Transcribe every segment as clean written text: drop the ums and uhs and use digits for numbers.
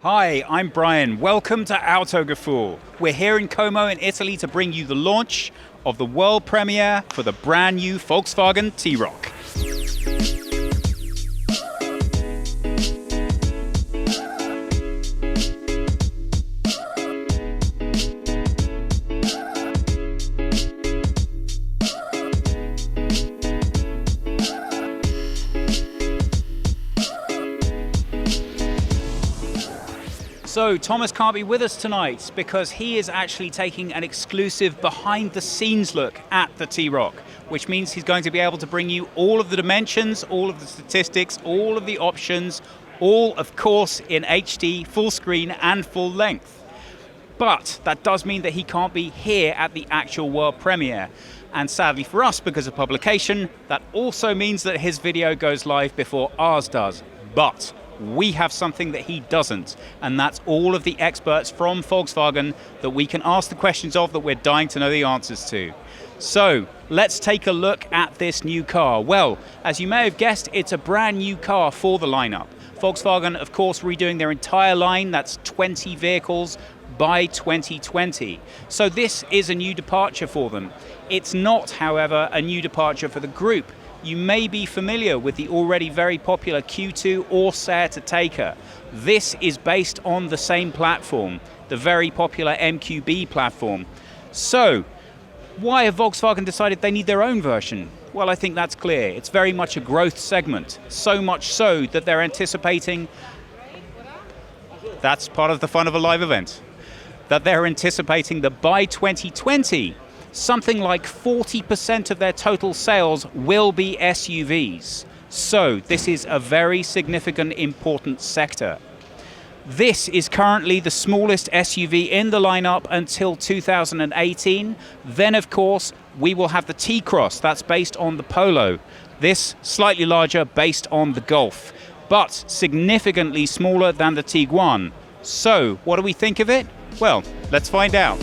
Hi, I'm Brian. Welcome to Autogefühl. We're here in Como in Italy to bring you the launch of the world premiere for the brand new Volkswagen TRoc. So Thomas can't be with us tonight because he is actually taking an exclusive behind-the-scenes look at the TRoc, which means he's going to be able to bring you all of the dimensions, all of the statistics, all of the options, all, of course, in HD, full screen and full length. But that does mean that he can't be here at the actual world premiere. And sadly for us, because of publication, that also means that his video goes live before ours does. But we have something that he doesn't, and that's all of the experts from Volkswagen that we can ask the questions of that we're dying to know the answers to. So let's take a look at this new car. Well, as you may have guessed, it's a brand new car for the lineup. Volkswagen, of course, redoing their entire line. That's 20 vehicles by 2020. So this is a new departure for them. It's not, however, a new departure for the group. You may be familiar with the already very popular Q2 or Sedan. This is based on the same platform, the very popular MQB platform. So, why have Volkswagen decided they need their own version? Well, I think that's clear. It's very much a growth segment, so much so that they're anticipating, that's part of the fun of a live event, that they're anticipating that by 2020, something like 40% of their total sales will be SUVs. So this is a very significant, important sector. This is currently the smallest SUV in the lineup until 2018. Then, of course, we will have the T-Cross. That's based on the Polo. This slightly larger, based on the Golf, but significantly smaller than the Tiguan. So what do we think of it? Well, let's find out.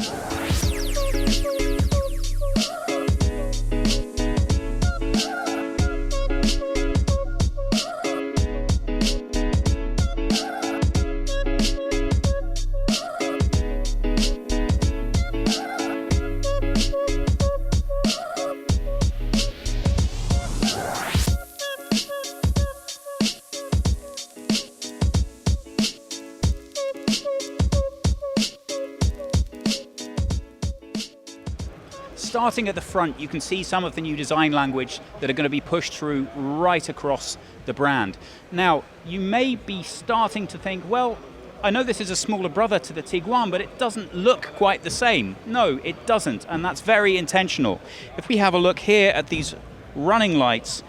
Starting at the front, you can see some of the new design language that are going to be pushed through right across the brand. Now, you may be starting to think, well, I know this is a smaller brother to the Tiguan, but it doesn't look quite the same. No, it doesn't, and that's very intentional. If we have a look here at these running lights,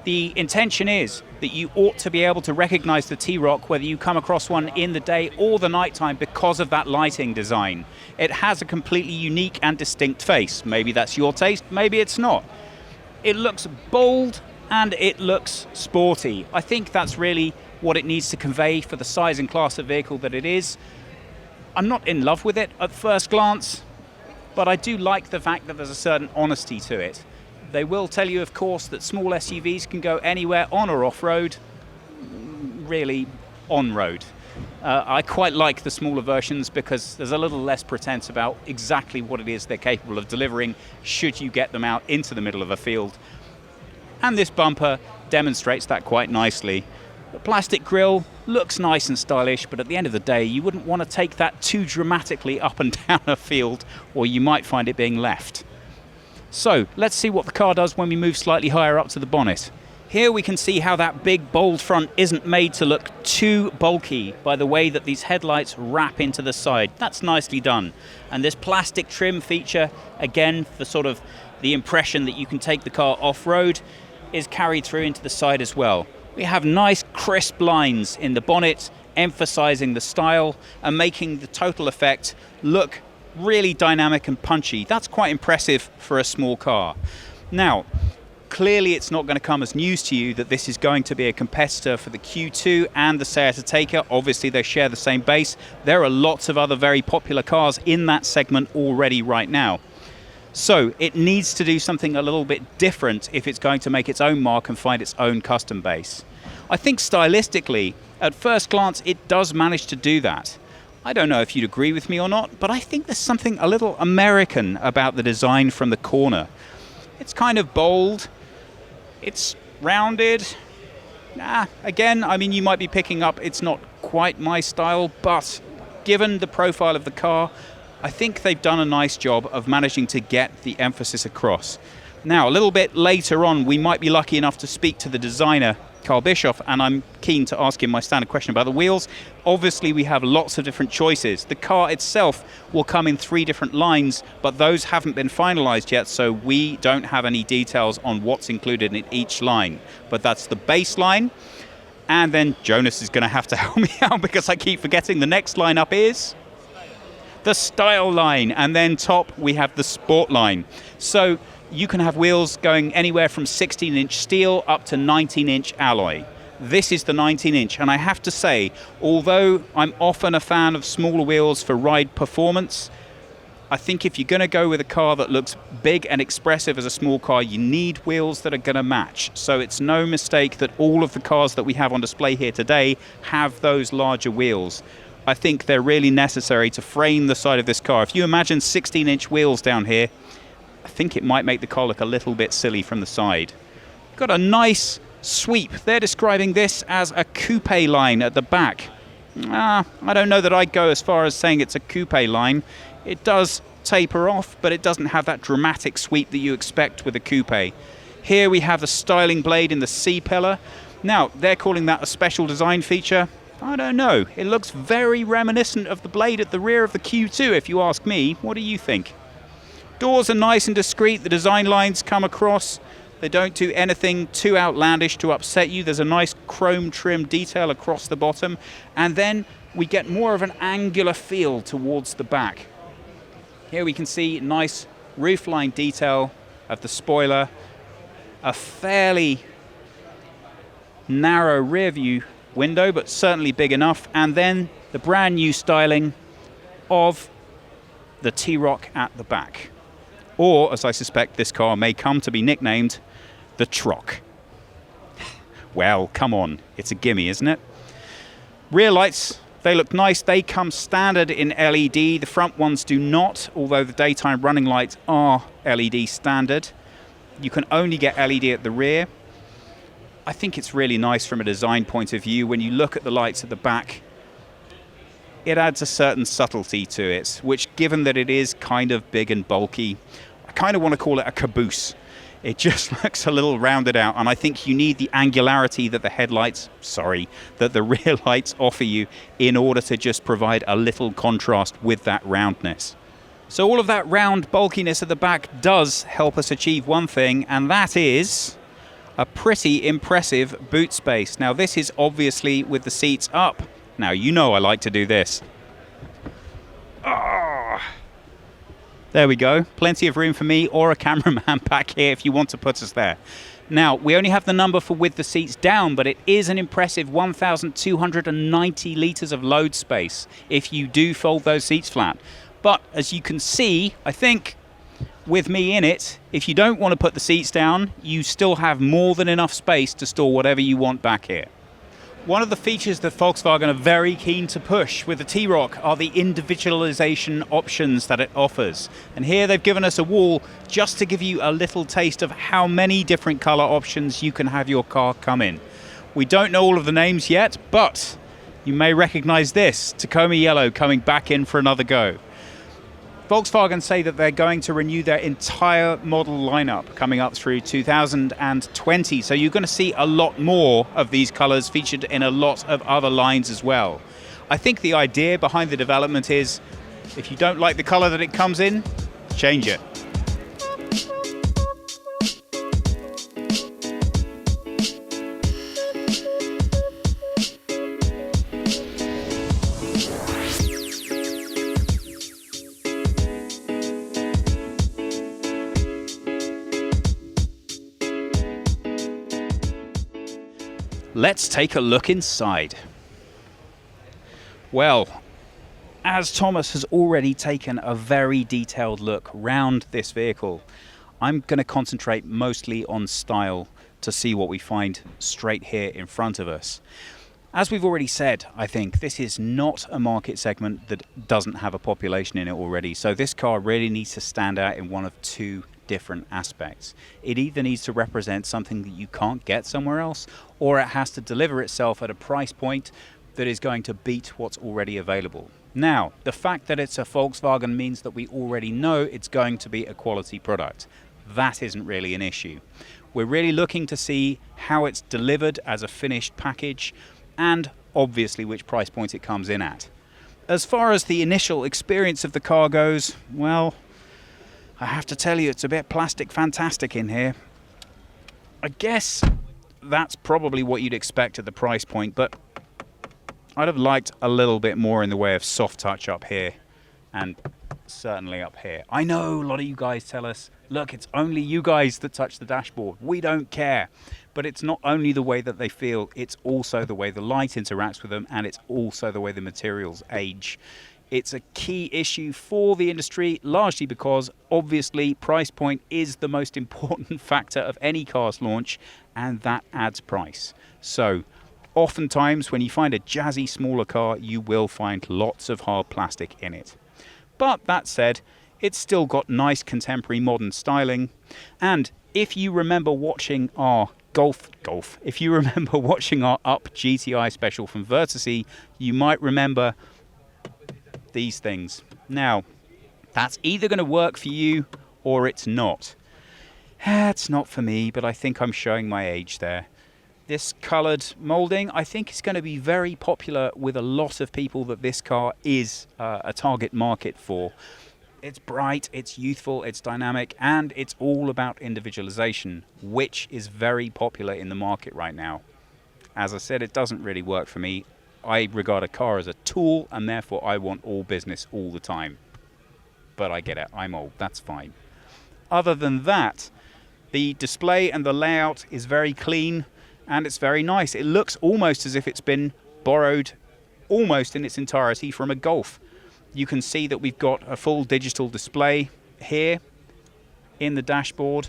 the intention is that you ought to be able to recognize the TRoc whether you come across one in the day or the nighttime because of that lighting design. It has a completely unique and distinct face. Maybe that's your taste, maybe it's not. It looks bold and it looks sporty. I think that's really what it needs to convey for the size and class of vehicle that it is. I'm not in love with it at first glance, but I do like the fact that there's a certain honesty to it. They will tell you, of course, that small SUVs can go anywhere on or off-road, really on-road. I quite like the smaller versions because there's a little less pretense about exactly what it is they're capable of delivering should you get them out into the middle of a field. And this bumper demonstrates that quite nicely. The plastic grille looks nice and stylish, but at the end of the day, you wouldn't want to take that too dramatically up and down a field, or you might find it being left. So let's see what the car does when we move slightly higher up to the bonnet. Here we can see how that big bold front isn't made to look too bulky by the way that these headlights wrap into the side. That's nicely done. And this plastic trim feature, again, for sort of the impression that you can take the car off-road, is carried through into the side as well. We have nice crisp lines in the bonnet, emphasizing the style and making the total effect look really dynamic and punchy. That's quite impressive for a small car. Now, clearly it's not going to come as news to you that this is going to be a competitor for the Q2 and the Sedan. Obviously they share the same base. There are lots of other very popular cars in that segment already right now. So it needs to do something a little bit different if it's going to make its own mark and find its own custom base. I think stylistically At first glance, it does manage to do that. I don't know if you'd agree with me or not, but I think there's something a little American about the design from the corner. It's kind of bold, it's rounded. Again, I mean, you might be picking up it's not quite my style, but given the profile of the car, I think they've done a nice job of managing to get the emphasis across. Now, a little bit later on, we might be lucky enough to speak to the designer, Klaus Bischoff, and I'm keen to ask him my standard question about the wheels. Obviously, we have lots of different choices. The car itself will come in 3 different lines, but those haven't been finalized yet, so we don't have any details on what's included in each line. But that's the base line, and then Jonas is going to have to help me out because I keep forgetting the next line up is the style line, and then top we have the sport line. So you can have wheels going anywhere from 16-inch steel up to 19-inch alloy. This is the 19-inch, and I have to say, although I'm often a fan of smaller wheels for ride performance, I think if you're going to go with a car that looks big and expressive as a small car, you need wheels that are going to match. So it's no mistake that all of the cars that we have on display here today have those larger wheels. I think they're really necessary to frame the side of this car. If you imagine 16-inch wheels down here, I think it might make the car look a little bit silly from the side. Got a nice sweep. They're describing this as a coupe line at the back. I don't know that I'd go as far as saying it's a coupe line. It does taper off, but it doesn't have that dramatic sweep that you expect with a coupe. Here we have the styling blade in the C-pillar. Now, they're calling that a special design feature. I don't know. It looks very reminiscent of the blade at the rear of the Q2, if you ask me. What do you think? Doors are nice and discreet. The design lines come across. They don't do anything too outlandish to upset you. There's a nice chrome trim detail across the bottom. And then we get more of an angular feel towards the back. Here we can see nice roofline detail of the spoiler. A fairly narrow rear view window, but certainly big enough. And then the brand new styling of the T-roc at the back. Or, as I suspect this car may come to be nicknamed, the TRoc. Well, come on, it's a gimme, isn't it? Rear lights, they look nice. They come standard in LED. The front ones do not, although the daytime running lights are LED standard. You can only get LED at the rear. I think it's really nice from a design point of view. When you look at the lights at the back, it adds a certain subtlety to it, which, given that it is kind of big and bulky, I kind of want to call it a caboose. It just looks a little rounded out, and I think you need the angularity that that the rear lights offer you in order to just provide a little contrast with that roundness. So all of that round bulkiness at the back does help us achieve one thing, and that is a pretty impressive boot space. Now, this is obviously with the seats up. Now, you know I like to do this. There we go. Plenty of room for me or a cameraman back here if you want to put us there. Now, we only have the number for with the seats down, but it is an impressive 1,290 litres of load space if you do fold those seats flat. But as you can see, I think with me in it, if you don't want to put the seats down, you still have more than enough space to store whatever you want back here. One of the features that Volkswagen are very keen to push with the T-roc are the individualization options that it offers. And here they've given us a wall just to give you a little taste of how many different color options you can have your car come in. We don't know all of the names yet, but you may recognize this, Tacoma Yellow coming back in for another go. Volkswagen say that they're going to renew their entire model lineup coming up through 2020. So you're going to see a lot more of these colors featured in a lot of other lines as well. I think the idea behind the development is if you don't like the color that it comes in, change it. Let's take a look inside. Well, as Thomas has already taken a very detailed look round this vehicle, I'm going to concentrate mostly on style to see what we find straight here in front of us. As we've already said, I think this is not a market segment that doesn't have a population in it already. So this car really needs to stand out in one of two different aspects. It either needs to represent something that you can't get somewhere else, or it has to deliver itself at a price point that is going to beat what's already available. Now, the fact that it's a Volkswagen means that we already know it's going to be a quality product. That isn't really an issue. We're really looking to see how it's delivered as a finished package, and obviously which price point it comes in at. As far as the initial experience of the car goes, well, I have to tell you it's a bit plastic fantastic in here. I guess that's probably what you'd expect at the price point, but I'd have liked a little bit more in the way of soft touch up here, and certainly up here. I know a lot of you guys tell us, look, it's only you guys that touch the dashboard. We don't care. But it's not only the way that they feel, it's also the way the light interacts with them, and it's also the way the materials age. It's a key issue for the industry, largely because obviously price point is the most important factor of any car's launch, and that adds price. So oftentimes when you find a jazzy smaller car, you will find lots of hard plastic in it. But that said, it's still got nice contemporary modern styling. And if you remember watching our if you remember watching our Up GTI special from Vertice, you might remember these things. Now, that's either going to work for you or it's not. It's not for me, but I think I'm showing my age there. This coloured moulding, I think is going to be very popular with a lot of people that this car is a target market for. It's bright, it's youthful, it's dynamic, and it's all about individualization, which is very popular in the market right now. As I said, it doesn't really work for me. I regard a car as a tool, and therefore I want all business all the time. But I get it, I'm old, that's fine. Other than that, the display and the layout is very clean, and it's very nice. It looks almost as if it's been borrowed almost in its entirety from a Golf. You can see that we've got a full digital display here in the dashboard,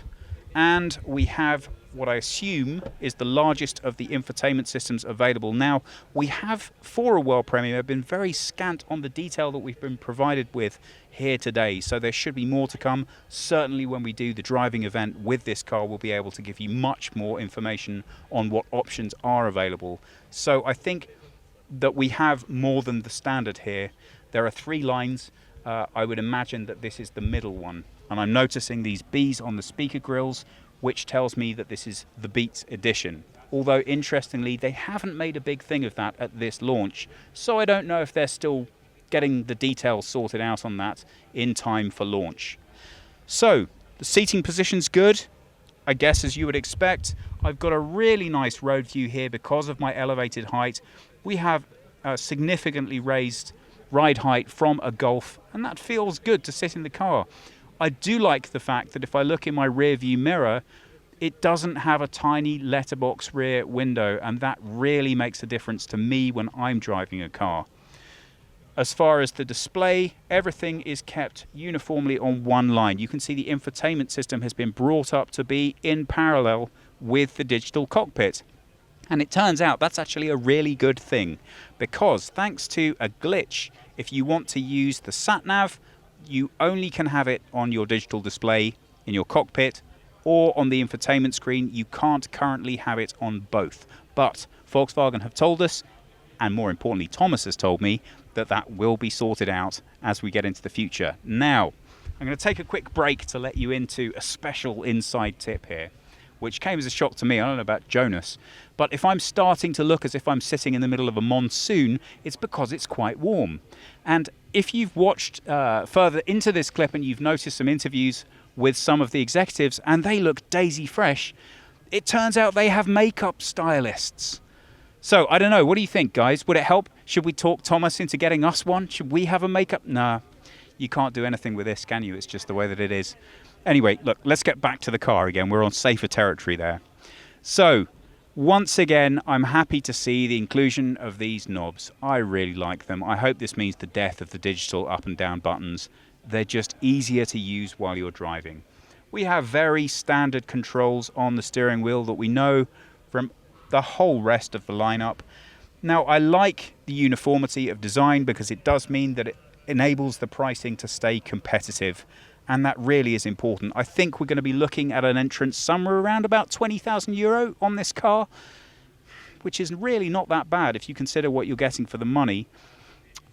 and we have what I assume is the largest of the infotainment systems available. Now, we have, for a world premiere, been very scant on the detail that we've been provided with here today, so there should be more to come. Certainly when we do the driving event with this car, we'll be able to give you much more information on what options are available. So I think that we have more than the standard here. There are 3 lines. I would imagine that this is the middle one. And I'm noticing these Bs on the speaker grills, which tells me that this is the Beats edition. Although, interestingly, they haven't made a big thing of that at this launch. So I don't know if they're still getting the details sorted out on that in time for launch. So, the seating position's good. I guess as you would expect. I've got a really nice road view here because of my elevated height. We have a significantly raised ride height from a Golf, and that feels good to sit in the car. I do like the fact that if I look in my rear view mirror, it doesn't have a tiny letterbox rear window, and that really makes a difference to me when I'm driving a car. As far as the display, everything is kept uniformly on one line. You can see the infotainment system has been brought up to be in parallel with the digital cockpit. And it turns out that's actually a really good thing, because thanks to a glitch, if you want to use the sat-nav, you only can have it on your digital display in your cockpit or on the infotainment screen. You can't currently have it on both. But Volkswagen have told us, and more importantly Thomas has told me, that that will be sorted out as we get into the future. Now, I'm going to take a quick break to let you into a special inside tip here, which came as a shock to me. I don't know about Jonas, but if I'm starting to look as if I'm sitting in the middle of a monsoon, it's because it's quite warm. And if you've watched further into this clip and you've noticed some interviews with some of the executives and they look daisy fresh, it turns out they have makeup stylists. So, I don't know, what do you think, guys? Would it help? Should we talk Thomas into getting us one? Should we have a makeup? Nah, you can't do anything with this, can you? It's just the way that it is. Anyway, look, let's get back to the car again. We're on safer territory there. So, once again, I'm happy to see the inclusion of these knobs. I really like them. I hope this means the death of the digital up and down buttons. They're just easier to use while you're driving. We have very standard controls on the steering wheel that we know from the whole rest of the lineup. Now, I like the uniformity of design because it does mean that it enables the pricing to stay competitive, and that really is important. I think we're going to be looking at an entrance somewhere around about €20,000 on this car, which is really not that bad if you consider what you're getting for the money.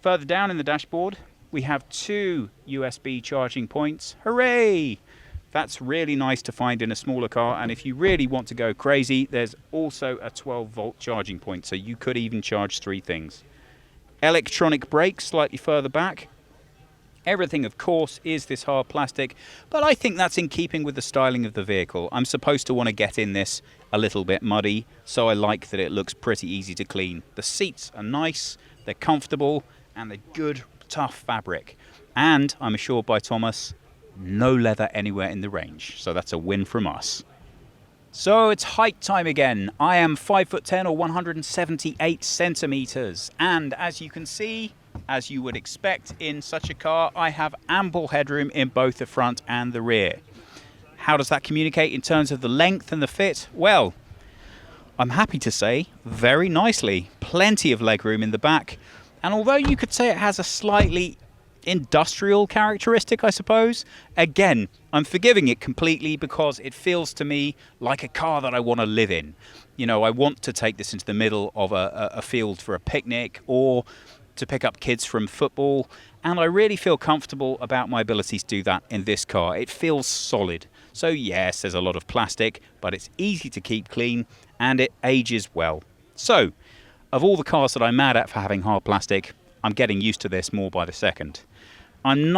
Further down in the dashboard, we have 2 USB charging points. Hooray! That's really nice to find in a smaller car, and if you really want to go crazy, there's also a 12-volt charging point, so you could even charge 3 things. Electronic brakes slightly further back. Everything, of course, is this hard plastic, but I think that's in keeping with the styling of the vehicle. I'm supposed to want to get in this a little bit muddy, so I like that it looks pretty easy to clean. The seats are nice, they're comfortable, and they're good, tough fabric. And I'm assured by Thomas, no leather anywhere in the range, so that's a win from us. So it's height time again. I am 5'10" or 178 centimeters, and as you can see, as you would expect in such a car, I have ample headroom in both the front and the rear. How does that communicate in terms of the length and the fit? Well, I'm happy to say very nicely. Plenty of legroom in the back, and although you could say it has a slightly industrial characteristic, I suppose, again, I'm forgiving it completely because it feels to me like a car that I want to live in. You know, I want to take this into the middle of a field for a picnic or to pick up kids from football, and I really feel comfortable about my ability to do that in this car. It feels solid. So yes, there's a lot of plastic, but it's easy to keep clean and it ages well. So, of all the cars that I'm mad at for having hard plastic, I'm getting used to this more by the second. I'm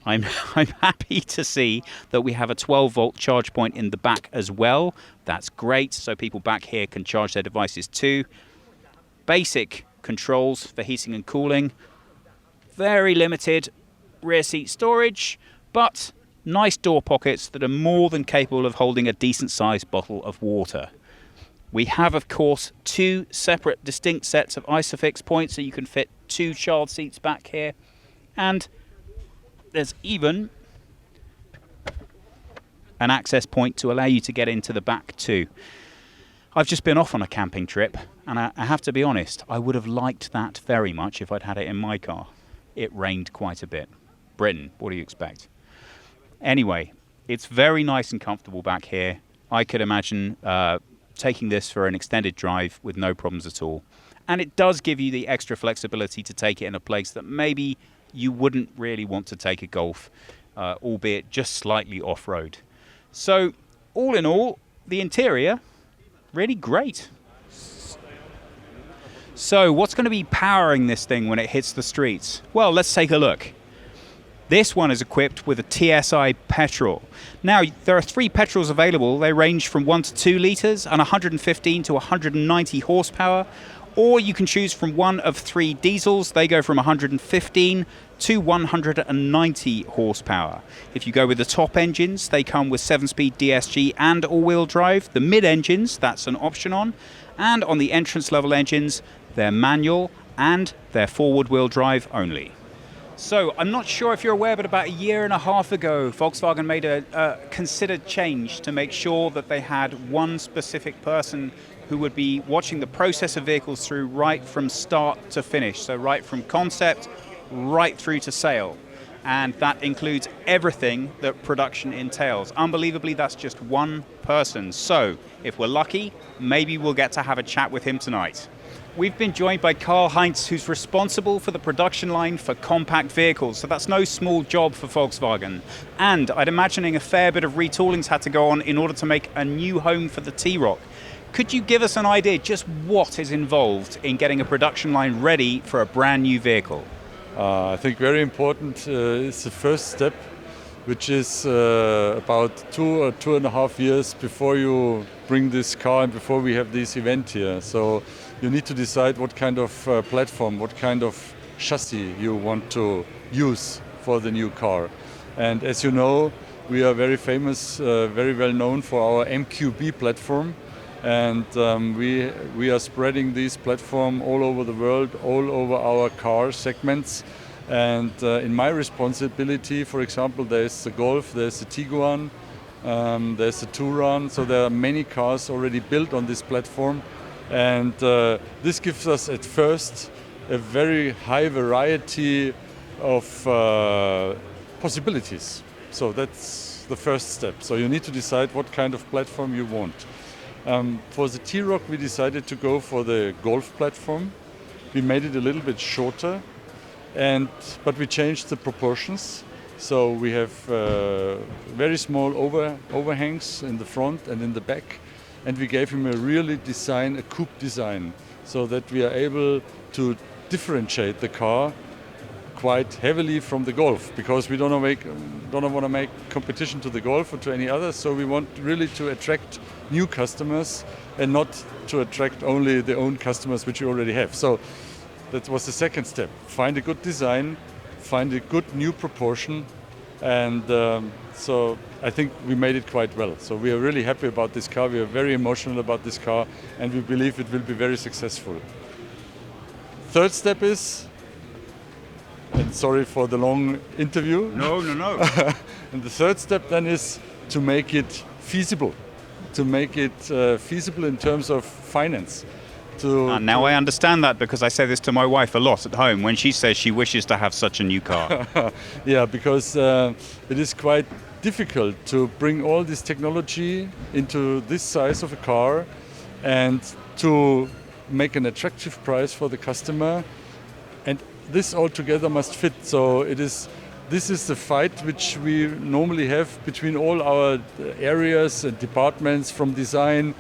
I'm happy to see that we have a 12-volt charge point in the back as well. That's great, so people back here can charge their devices too. Basic controls for heating and cooling. Very limited rear seat storage, but nice door pockets that are more than capable of holding a decent-sized bottle of water. We have, of course, 2 separate distinct sets of ISOFIX points, so you can fit 2 child seats back here. And there's even an access point to allow you to get into the back too. I've just been off on a camping trip, and I have to be honest, I would have liked that very much if I'd had it in my car. It rained quite a bit. Britain, what do you expect? Anyway, it's very nice and comfortable back here. I could imagine taking this for an extended drive with no problems at all. And it does give you the extra flexibility to take it in a place that maybe you wouldn't really want to take a Golf, albeit just slightly off-road. So, all in all, the interior, really great. So, what's going to be powering this thing when it hits the streets? Well, let's take a look. This one is equipped with a TSI petrol. Now, there are 3 petrols available. They range from 1 to 2 litres and 115 to 190 horsepower. Or you can choose from one of 3 diesels. They go from 115 to 190 horsepower. If you go with the top engines, they come with 7-speed DSG and all-wheel drive. The mid-engines, that's an option on. And on the entrance-level engines, they're manual and they're forward-wheel drive only. So, I'm not sure if you're aware, but about a year and a half ago, Volkswagen made a considered change to make sure that they had one specific person who would be watching the process of vehicles through right from start to finish. So right from concept, right through to sale. And that includes everything that production entails. Unbelievably, that's just one person. So, if we're lucky, maybe we'll get to have a chat with him tonight. We've been joined by Karlheinz, who's responsible for the production line for compact vehicles. So that's no small job for Volkswagen. And I'd imagining a fair bit of retooling's had to go on in order to make a new home for the TRoc. Could you give us an idea just what is involved in getting a production line ready for a brand new vehicle? I think very important is the first step, which is about 2 or 2.5 years before you bring this car and before we have this event here. So you need to decide what kind of platform, what kind of chassis you want to use for the new car. And as you know, we are very famous, very well known for our MQB platform. And we are spreading this platform all over the world, all over our car segments. And in my responsibility, for example, there's the Golf, there's the Tiguan, there's the Touran. So there are many cars already built on this platform. And this gives us at first a very high variety of possibilities. So that's the first step. So you need to decide what kind of platform you want. For the TRoc, we decided to go for the Golf platform. We made it a little bit shorter, but we changed the proportions. So we have very small overhangs in the front and in the back, and we gave him a coupe design, so that we are able to differentiate the car quite heavily from the Golf, because we don't want to make competition to the Golf or to any other. So we want really to attract new customers and not to attract only the own customers which we already have. So that was the second step. Find a good design, find a good new proportion, and so I think we made it quite well. So we are really happy about this car. We are very emotional about this car, and we believe it will be very successful. Third step is, and sorry for the long interview. No. And the third step then is to make it feasible. To make it feasible in terms of finance. Now I understand that, because I say this to my wife a lot at home when she says she wishes to have such a new car. Yeah, because it is quite difficult to bring all this technology into this size of a car and to make an attractive price for the customer. And this all together must fit. So this is the fight which we normally have between all our areas and departments, from design,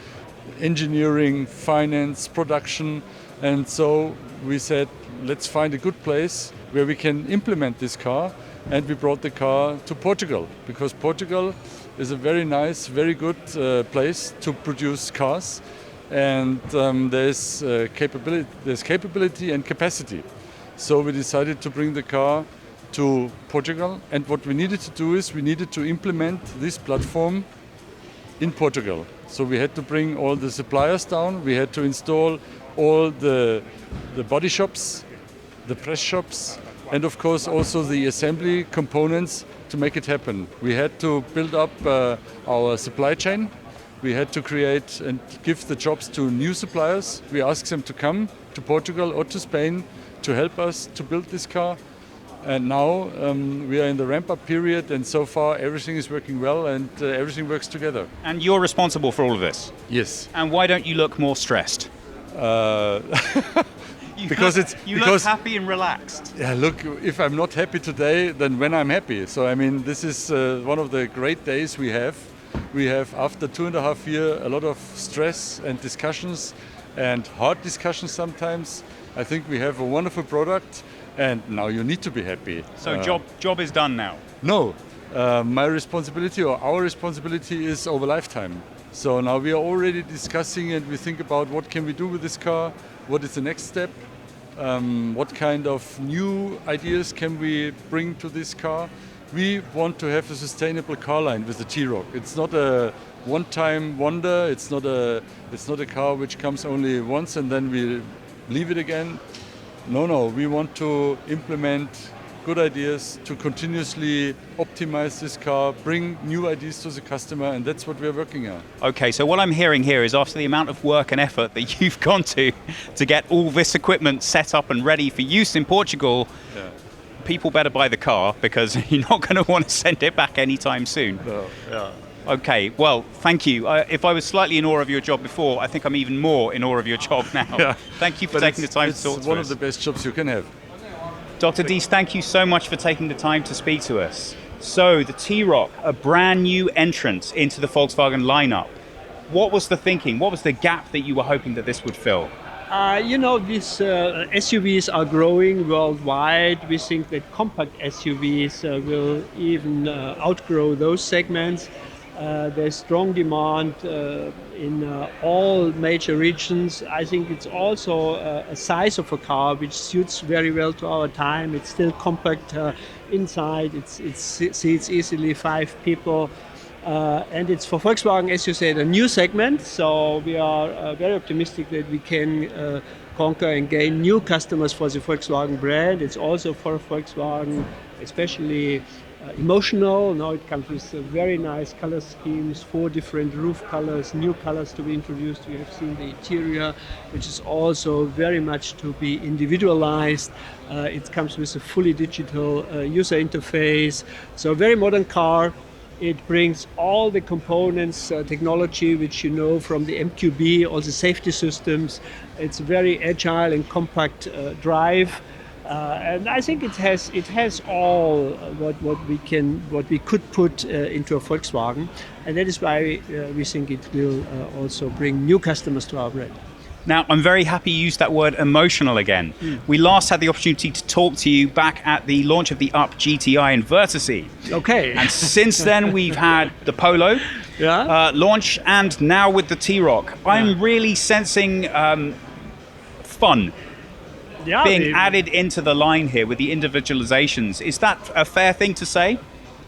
engineering, finance, production. And so we said, let's find a good place where we can implement this car. And we brought the car to Portugal, because Portugal is a very nice, very good place to produce cars. And there's capability and capacity. So we decided to bring the car to Portugal, and what we needed to do is we needed to implement this platform in Portugal. So we had to bring all the suppliers down, we had to install all the body shops, the press shops, and of course also the assembly components to make it happen. We had to build up our supply chain. We had to create and give the jobs to new suppliers. We asked them to come to Portugal or to Spain to help us to build this car. And now we are in the ramp-up period, and so far everything is working well, and everything works together. And you're responsible for all of this? Yes. And why don't you look more stressed? You look happy and relaxed. Yeah, look, if I'm not happy today, then when I'm happy. So I mean, this is one of the great days we have. We have, after 2.5 years, a lot of stress and discussions, and hard discussions sometimes. I think we have a wonderful product, and now you need to be happy. So job is done now? No, my responsibility, or our responsibility, is over lifetime. So now we are already discussing, and we think about what can we do with this car, what is the next step, what kind of new ideas can we bring to this car. We want to have a sustainable car line with the TRoc. It's not a one-time wonder. It's not a car which comes only once and then we leave it again. No, we want to implement good ideas to continuously optimize this car, bring new ideas to the customer, and that's what we're working on. Okay, so what I'm hearing here is, after the amount of work and effort that you've gone to get all this equipment set up and ready for use in Portugal, yeah, people better buy the car, because you're not going to want to send it back anytime soon. No, yeah. Okay, well, thank you. If I was slightly in awe of your job before, I think I'm even more in awe of your job now. Yeah. Thank you for taking the time to talk to us. It's one of the best jobs you can have. Dr. Diess, thank you so much for taking the time to speak to us. So, the TRoc, a brand new entrance into the Volkswagen lineup. What was the thinking? What was the gap that you were hoping that this would fill? These SUVs are growing worldwide. We think that compact SUVs will even outgrow those segments. There's strong demand in all major regions. I think it's also a size of a car which suits very well to our time. It's still compact inside. It seats easily 5 people. And it's, for Volkswagen, as you said, a new segment. So we are very optimistic that we can conquer and gain new customers for the Volkswagen brand. It's also for Volkswagen, especially emotional. Now it comes with very nice color schemes, 4 different roof colors, new colors to be introduced. We have seen the interior, which is also very much to be individualized. It comes with a fully digital user interface. So a very modern car. It brings all the components, technology which you know from the MQB, all the safety systems. It's very agile and compact drive, and I think it has all what we could put into a Volkswagen, and that is why we think it will also bring new customers to our brand. Now, I'm very happy you used that word emotional again. We last had the opportunity to talk to you back at the launch of the Up GTI in Wörthersee. Okay. And since then, we've had the Polo launch, and now with the T-Roc. I'm really sensing fun being added into the line here with the individualizations. Is that a fair thing to say?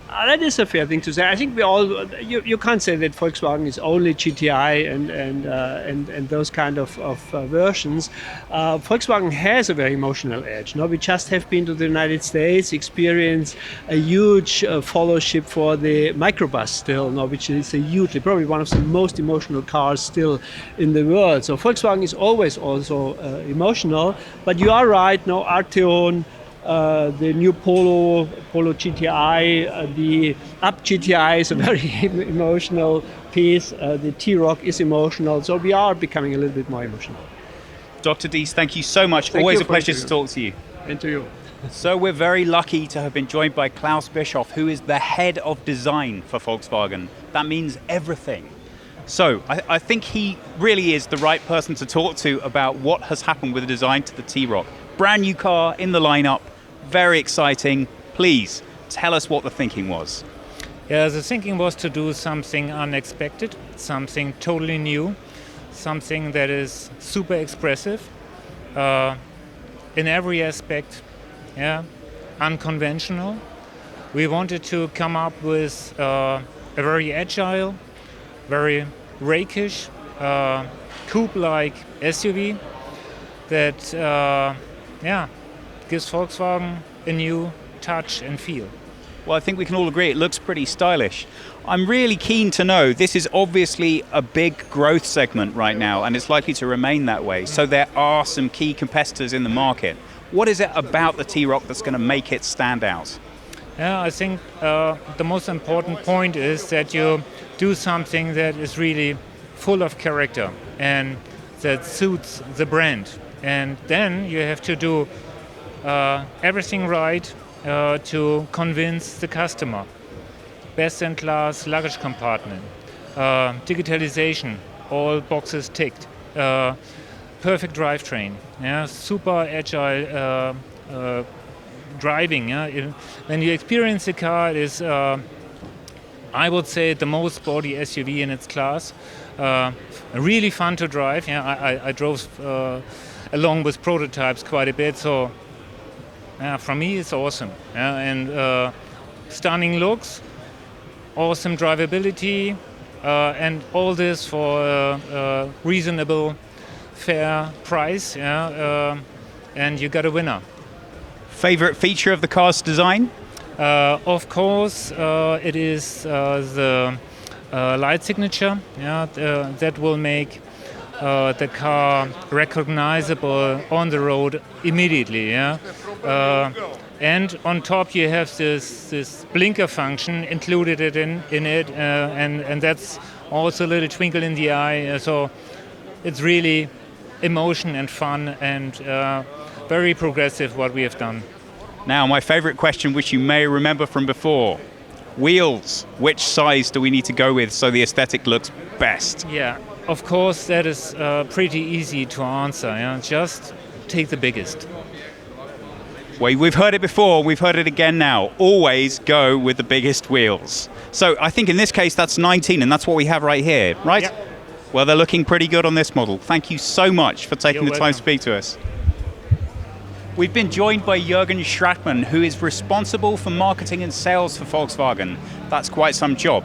That is a fair thing to say. I think we all you can't say that Volkswagen is only GTI and those kind of versions. Volkswagen has a very emotional edge. No, we just have been to the United States, experienced a huge followership for the microbus still, no, which is probably one of the most emotional cars still in the world. So Volkswagen is always also emotional. But you are right. No, Arteon. The new Polo GTI, the Up GTI is a very emotional piece. The T-Roc is emotional, so we are becoming a little bit more emotional. Dr. Diess, thank you so much. Always a pleasure to talk to you. And to you. So we're very lucky to have been joined by Klaus Bischoff, who is the head of design for Volkswagen. That means everything. So I think he really is the right person to talk to about what has happened with the design to the T-Roc. Brand new car in the lineup. Very exciting. Please tell us what the thinking was. Yeah, the thinking was to do something unexpected, something totally new, something that is super expressive in every aspect, unconventional. We wanted to come up with a very agile, very rakish, coupe-like SUV that gives Volkswagen a new touch and feel. Well, I think we can all agree it looks pretty stylish. I'm really keen to know, this is obviously a big growth segment right now, and it's likely to remain that way. So there are some key competitors in the market. What is it about the T-Roc that's going to make it stand out? Yeah, I think the most important point is that you do something that is really full of character and that suits the brand. And then you have to do everything right to convince the customer. Best-in-class luggage compartment, digitalization, all boxes ticked, perfect drivetrain, super agile driving. When you experience the car, it is, I would say, the most sporty SUV in its class. Really fun to drive. I drove along with prototypes quite a bit, so for me it's awesome. And stunning looks, awesome drivability, and all this for a reasonable, fair price. And you got a winner. Favorite feature of the car's design? Of course, it is the light signature. That will make the car recognizable on the road immediately. And on top you have this blinker function included in it, and that's also a little twinkle in the eye. So it's really emotion and fun and very progressive what we have done. Now, my favorite question, which you may remember from before. Wheels. Which size do we need to go with so the aesthetic looks best? Yeah, of course, that is pretty easy to answer. Just take the biggest. Well, we've heard it before, we've heard it again now. Always go with the biggest wheels. So I think in this case that's 19, and that's what we have right here, right? Yep. Well, they're looking pretty good on this model. Thank you so much for taking You're the time welcome. to speak to us. We've been joined by Jürgen Stackmann, who is responsible for marketing and sales for Volkswagen. That's quite some job.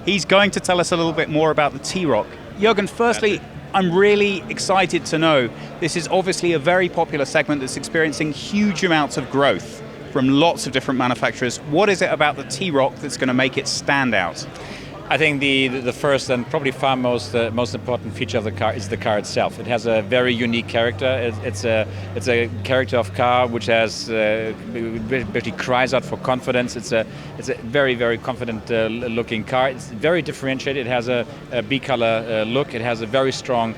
He's going to tell us a little bit more about the T-Roc. Jürgen, firstly, I'm really excited to know this is obviously a very popular segment that's experiencing huge amounts of growth. from lots of different manufacturers. What is it about the TRoc that's going to make it stand out? I think the first and probably far most important feature of the car is the car itself. It has a very unique character. It's a character of car which has basically cries out for confidence. It's a very, very confident looking car. It's very differentiated. It has a B-color look. It has a very strong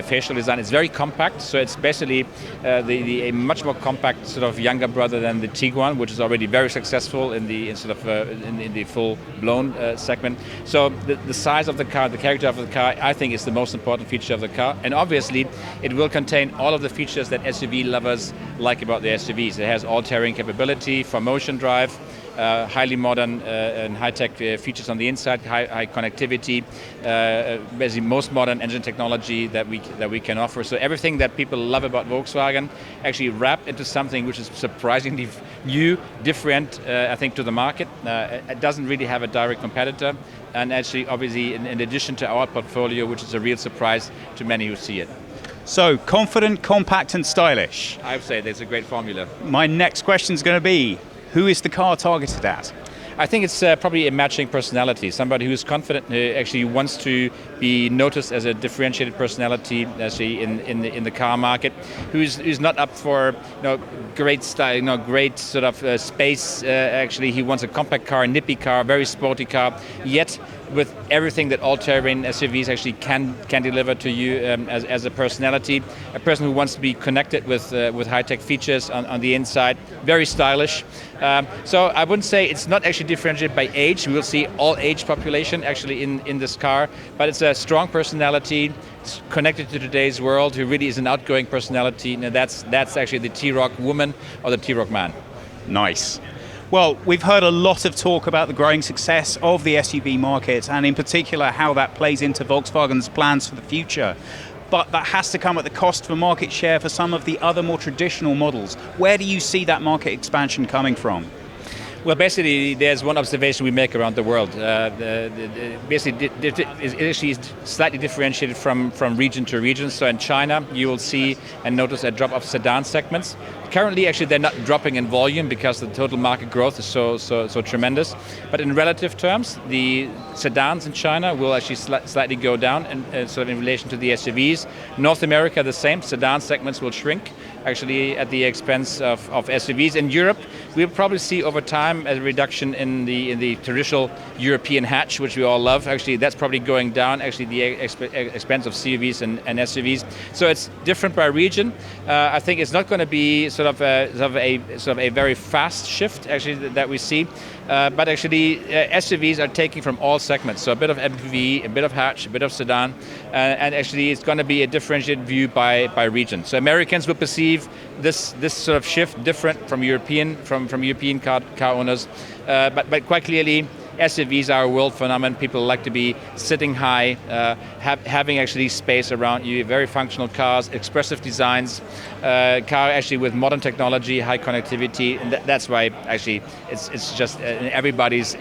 facial design. It's very compact, so it's basically a much more compact sort of younger brother than the Tiguan, which is already very successful in the full-blown segment. So the size of the car, the character of the car, I think is the most important feature of the car. And obviously, it will contain all of the features that SUV lovers like about the SUVs. It has all-terrain capability, 4Motion drive, highly modern and high-tech features on the inside, high connectivity, basically most modern engine technology that we can offer. So everything that people love about Volkswagen actually wrapped into something which is surprisingly new, different, I think, to the market. It doesn't really have a direct competitor, and actually, obviously, in addition to our portfolio, which is a real surprise to many who see it. So, confident, compact and stylish. I would say there's a great formula. My next question is going to be, who is the car targeted at? I think it's probably a matching personality. Somebody who's confident, who actually wants to be noticed as a differentiated personality, actually in the car market, who's not up for great style, great sort of space. Actually, he wants a compact car, a nippy car, very sporty car. Yet with everything that all-terrain SUVs actually can deliver to you as a personality, a person who wants to be connected with high-tech features on the inside, very stylish. So I wouldn't say it's not actually differentiated by age. We will see all age population actually in this car, but it's a strong personality connected to today's world, who really is an outgoing personality, and that's actually the TRoc woman or the TRoc man. Nice. Well, we've heard a lot of talk about the growing success of the SUV market, and in particular how that plays into Volkswagen's plans for the future. But that has to come at the cost for market share for some of the other more traditional models. Where do you see that market expansion coming from? Well, basically, there's one observation we make around the world. Basically, it actually is slightly differentiated from region to region. So in China, you will see and notice a drop of sedan segments. Currently, actually, they're not dropping in volume because the total market growth is so tremendous. But in relative terms, the sedans in China will actually slightly go down sort of in relation to the SUVs. North America, the same. Sedan segments will shrink, actually, at the expense of SUVs. In Europe, we'll probably see over time a reduction in the traditional European hatch, which we all love. Actually, that's probably going down, actually, the expense of CUVs and SUVs. So it's different by region. I think it's not going to be sort of a very fast shift, actually, that we see. But actually, SUVs are taking from all segments. So a bit of MQB, a bit of hatch, a bit of sedan, and actually it's going to be a differentiated view by region. So Americans will perceive this sort of shift different from European car owners, but quite clearly, SUVs are a world phenomenon. People like to be sitting high, having actually space around you, very functional cars, expressive designs, car actually with modern technology, high connectivity, and that's why actually it's just everybody's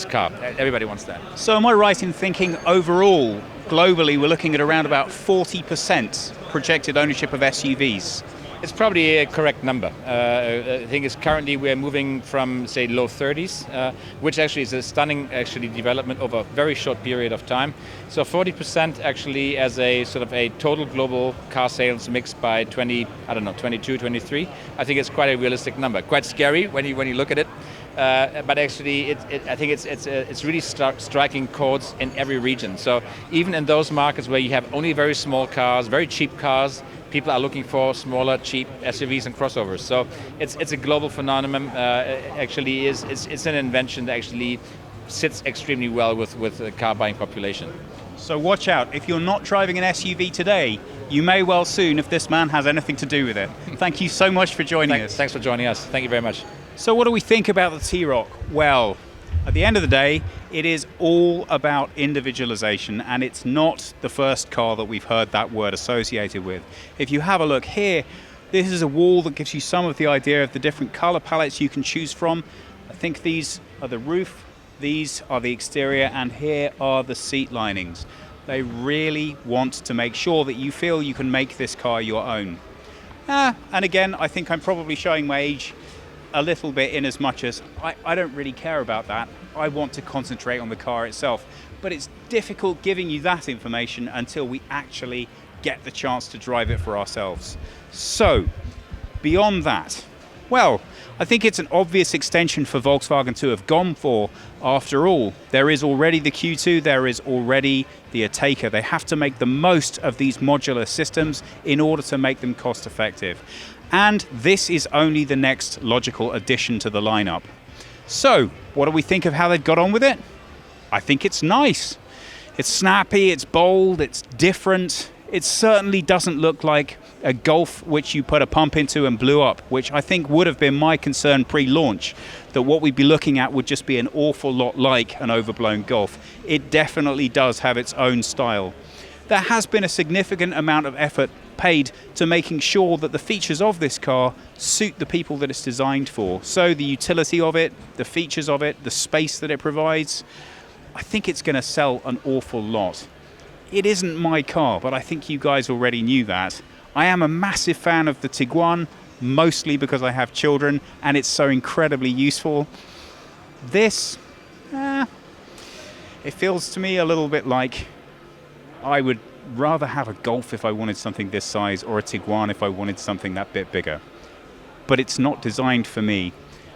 car. Everybody wants that. So am I right in thinking overall, globally, we're looking at around about 40% projected ownership of SUVs? It's probably a correct number. I think it's currently we're moving from, say, low 30s, which actually is a stunning development over a very short period of time. So 40% actually as a sort of a total global car sales mix by 22, 23. I think it's quite a realistic number. Quite scary when you look at it. But actually, I think it's really striking chords in every region. So even in those markets where you have only very small cars, very cheap cars, people are looking for smaller, cheap SUVs and crossovers. So it's a global phenomenon. Actually, it's an invention that actually sits extremely well with the car buying population. So watch out. If you're not driving an SUV today, you may well soon if this man has anything to do with it. Thank you so much for joining us. Thanks for joining us. Thank you very much. So what do we think about the TRoc? Well, at the end of the day, it is all about individualization, and it's not the first car that we've heard that word associated with. If you have a look here, this is a wall that gives you some of the idea of the different color palettes you can choose from. I think these are the roof, these are the exterior, and here are the seat linings. They really want to make sure that you feel you can make this car your own. And again, I think I'm probably showing my age. a little bit in as much as I don't really care about that. I want to concentrate on the car itself. But it's difficult giving you that information until we actually get the chance to drive it for ourselves. So, beyond that, well, I think it's an obvious extension for Volkswagen to have gone for. After all, there is already the Q2, there is already the Ateca. They have to make the most of these modular systems in order to make them cost effective. And this is only the next logical addition to the lineup. So, what do we think of how they've got on with it? I think it's nice. It's snappy, it's bold, it's different. It certainly doesn't look like a Golf which you put a pump into and blew up, which I think would have been my concern pre-launch, that what we'd be looking at would just be an awful lot like an overblown Golf. It definitely does have its own style. There has been a significant amount of effort paid to making sure that the features of this car suit the people that it's designed for. So the utility of it, the features of it, the space that it provides, I think it's going to sell an awful lot. It isn't my car, but I think you guys already knew that. I am a massive fan of the Tiguan, mostly because I have children and it's so incredibly useful. This, it feels to me a little bit like I would rather have a Golf if I wanted something this size, or a Tiguan if I wanted something that bit bigger. But it's not designed for me.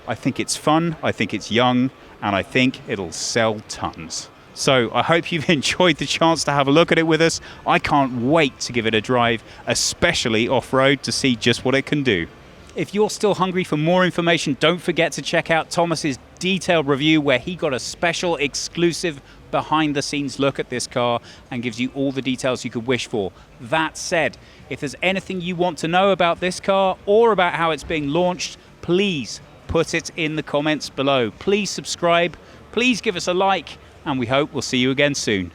I think it's fun, I think it's young, and I think it'll sell tons. So I hope you've enjoyed the chance to have a look at it with us. I can't wait to give it a drive, especially off-road, to see just what it can do. If you're still hungry for more information, don't forget to check out Thomas's detailed review where he got a special exclusive behind-the-scenes look at this car and gives you all the details you could wish for. That said, if there's anything you want to know about this car or about how it's being launched, please put it in the comments below. Please subscribe, please give us a like, and we hope we'll see you again soon.